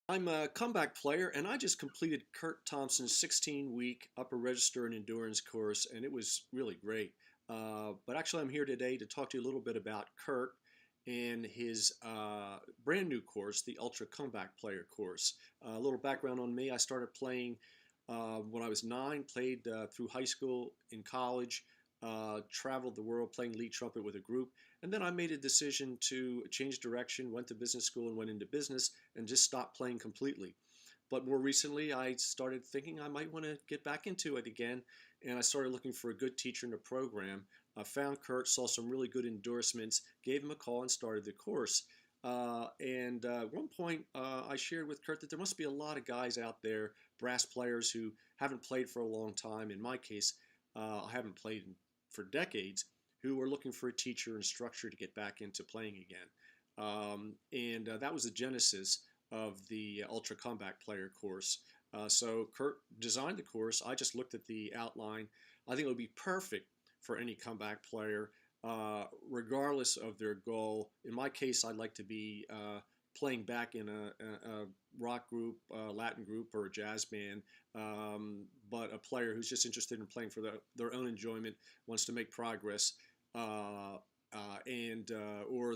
I'm a comeback player, and I just completed Kurt Thompson's 16-week upper register and endurance course, and it was really great. But actually, I'm here today to talk to you a little bit about Kurt and his brand new course, the Ultra Comeback Player course. A little background on me: I started playing when I was 9, played through high school, in college, traveled the world playing lead trumpet with a group, and then I made a decision to change direction, went to business school and went into business and just stopped playing completely. But more recently, I started thinking I might want to get back into it again, and I started looking for a good teacher in a program. I found Kurt, saw some really good endorsements, gave him a call, and started the course. At one point, I shared with Kurt that there must be a lot of guys out there, brass players, who haven't played for a long time. In my case, I haven't played for decades, who are looking for a teacher and structure to get back into playing again. That was the genesis of the Ultra Comeback Player course. So Kurt designed the course. I just looked at the outline. I think it would be perfect for any comeback player, regardless of their goal. In my case, I'd like to be playing back in a rock group, a Latin group, or a jazz band, but a player who's just interested in playing for their own enjoyment, wants to make progress, or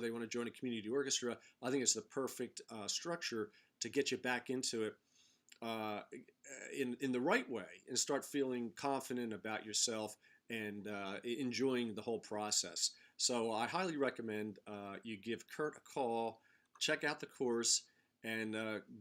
they want to join a community orchestra. I think it's the perfect structure to get you back into it in the right way and start feeling confident about yourself and enjoying the whole process. So I highly recommend you give Kurt a call, check out the course, and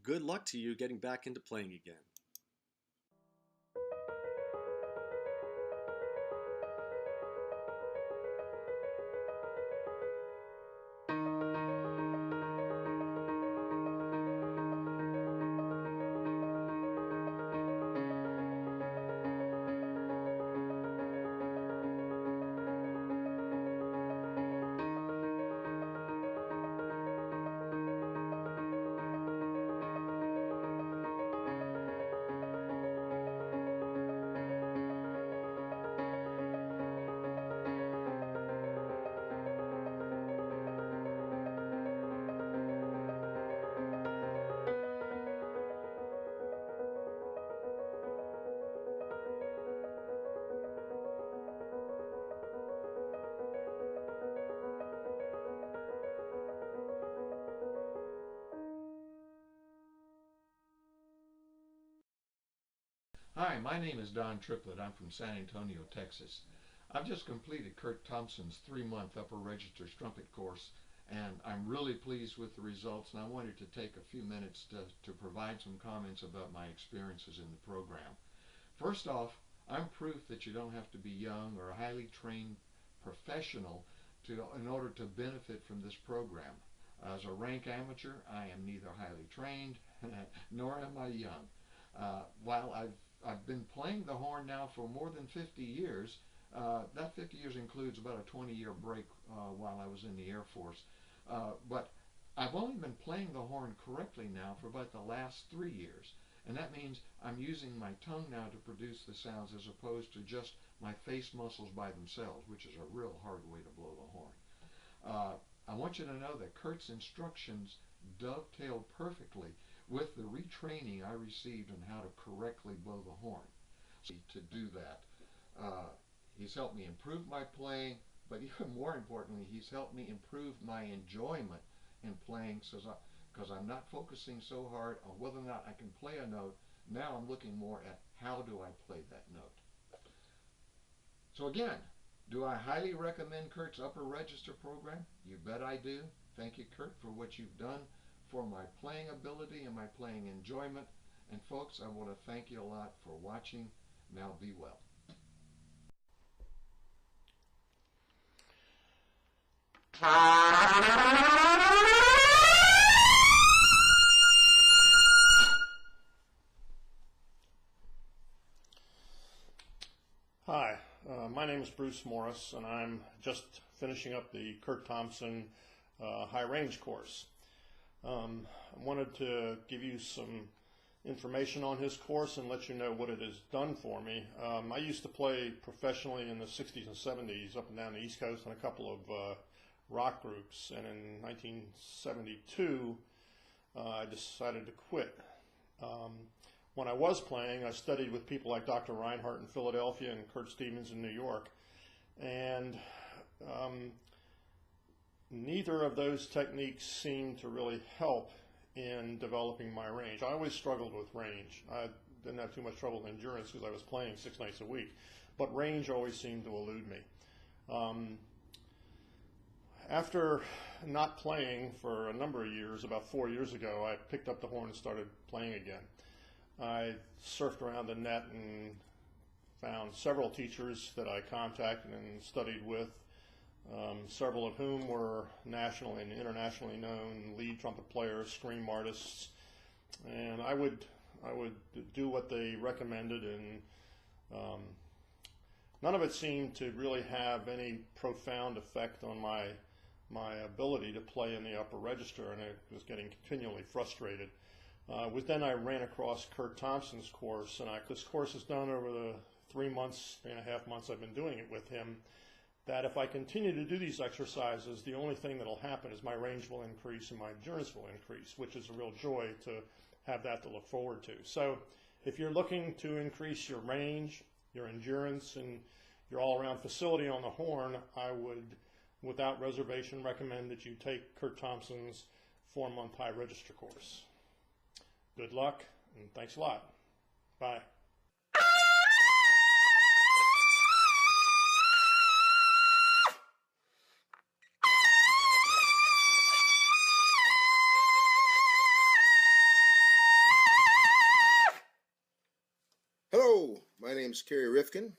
good luck to you getting back into playing again. Hi, my name is Don Triplett. I'm from San Antonio, Texas. I've just completed Kurt Thompson's 3-month upper register trumpet course, and I'm really pleased with the results, and I wanted to take a few minutes to provide some comments about my experiences in the program. First off, I'm proof that you don't have to be young or a highly trained professional in order to benefit from this program. As a rank amateur, I am neither highly trained nor am I young. While I've been playing the horn now for more than 50 years. That 50 years includes about a 20-year break while I was in the Air Force. But I've only been playing the horn correctly now for about the last 3 years. And that means I'm using my tongue now to produce the sounds as opposed to just my face muscles by themselves, which is a real hard way to blow the horn. I want you to know that Kurt's instructions dovetailed perfectly with the retraining I received on how to correctly blow the horn. To do that, he's helped me improve my playing, but even more importantly, he's helped me improve my enjoyment in playing, because I'm not focusing so hard on whether or not I can play a note. Now I'm looking more at how do I play that note. So again, do I highly recommend Kurt's upper register program? You bet I do. Thank you, Kurt, for what you've done for my playing ability and my playing enjoyment. And folks, I want to thank you a lot for watching. Now be well. Hi, my name is Bruce Morris, and I'm just finishing up the Kurt Thompson high range course. I wanted to give you some information on his course and let you know what it has done for me. I used to play professionally in the 60s and 70s up and down the East Coast in a couple of rock groups, and in 1972 I decided to quit. When I was playing, I studied with people like Dr. Reinhardt in Philadelphia and Kurt Stevens in New York, and neither of those techniques seemed to really help in developing my range. I always struggled with range. I didn't have too much trouble with endurance because I was playing 6 nights a week, but range always seemed to elude me. After not playing for a number of years, about 4 years ago, I picked up the horn and started playing again. I surfed around the net and found several teachers that I contacted and studied with, several of whom were nationally and internationally known lead trumpet players, scream artists, and I would do what they recommended, and none of it seemed to really have any profound effect on my ability to play in the upper register, and I was getting continually frustrated. Then I ran across Kurt Thompson's course, and this course is done over the 3 months, 3.5 months I've been doing it with him, that if I continue to do these exercises, the only thing that will happen is my range will increase and my endurance will increase, which is a real joy to have that to look forward to. So if you're looking to increase your range, your endurance, and your all-around facility on the horn, I would, without reservation, recommend that you take Kurt Thompson's 4-month high register course. Good luck, and thanks a lot. Bye. Hello, my name is Kerry Rifkin.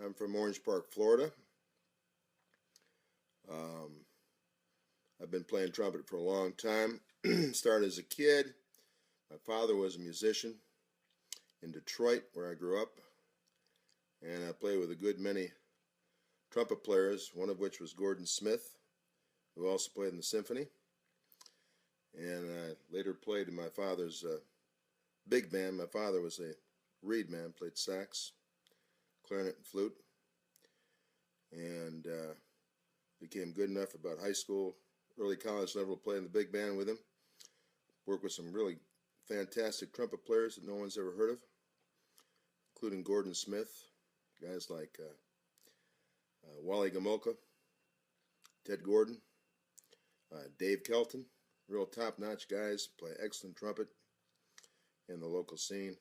I'm from Orange Park, Florida. I've been playing trumpet for a long time. Started as a kid. My father was a musician in Detroit, where I grew up, and I played with a good many trumpet players, one of which was Gordon Smith, who also played in the symphony. And I later played in my father's big band. My father was a reed man, played sax, clarinet, and flute, and became good enough about high school, early college level to play in the big band with him. Worked with some really fantastic trumpet players that no one's ever heard of, including Gordon Smith, guys like Wally Gomulka, Ted Gordon, Dave Kelton, real top-notch guys, play excellent trumpet in the local scene.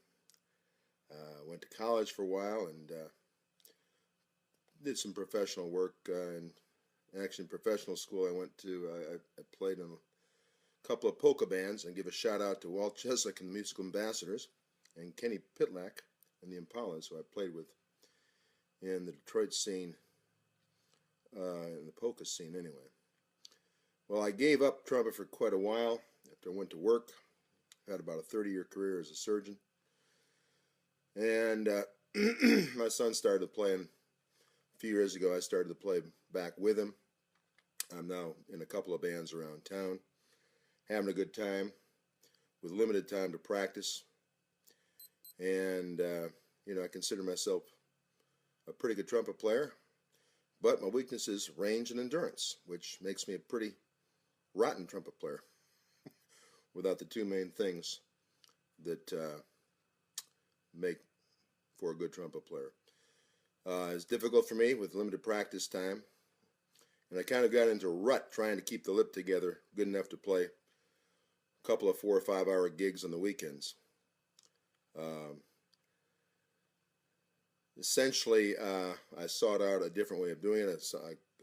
Went to college for a while and did some professional work. And actually, in professional school, I played in a couple of polka bands, and give a shout out to Walt Cheslick and the Musical Ambassadors, and Kenny Pitlack and the Impalas, who I played with in the Detroit scene, in the polka scene anyway. Well, I gave up trumpet for quite a while after I went to work. Had about a 30-year career as a surgeon. And my son started playing a few years ago. I started to play back with him. I'm now in a couple of bands around town, having a good time with limited time to practice. And, I consider myself a pretty good trumpet player, but my weakness is range and endurance, which makes me a pretty rotten trumpet player without the two main things that make for a good trumpet player. It's difficult for me with limited practice time, and I kind of got into a rut trying to keep the lip together good enough to play a couple of 4 or 5 hour gigs on the weekends. Essentially, I sought out a different way of doing it.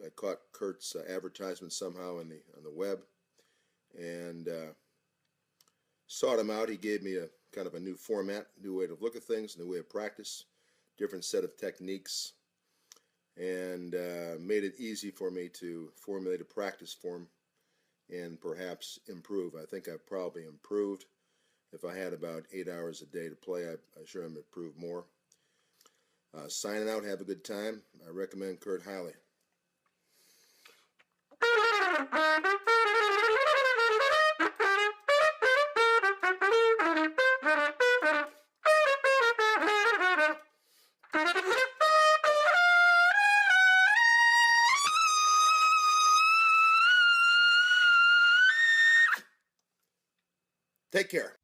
I caught Kurt's advertisement somehow on the web, and sought him out. He gave me a kind of a new format, new way to look at things, new way of practice, different set of techniques, and made it easy for me to formulate a practice form and perhaps improve. I think I've probably improved. If I had about 8 hours a day to play, I'm sure I've improved more. Signing out, have a good time. I recommend Kurt highly. Take care.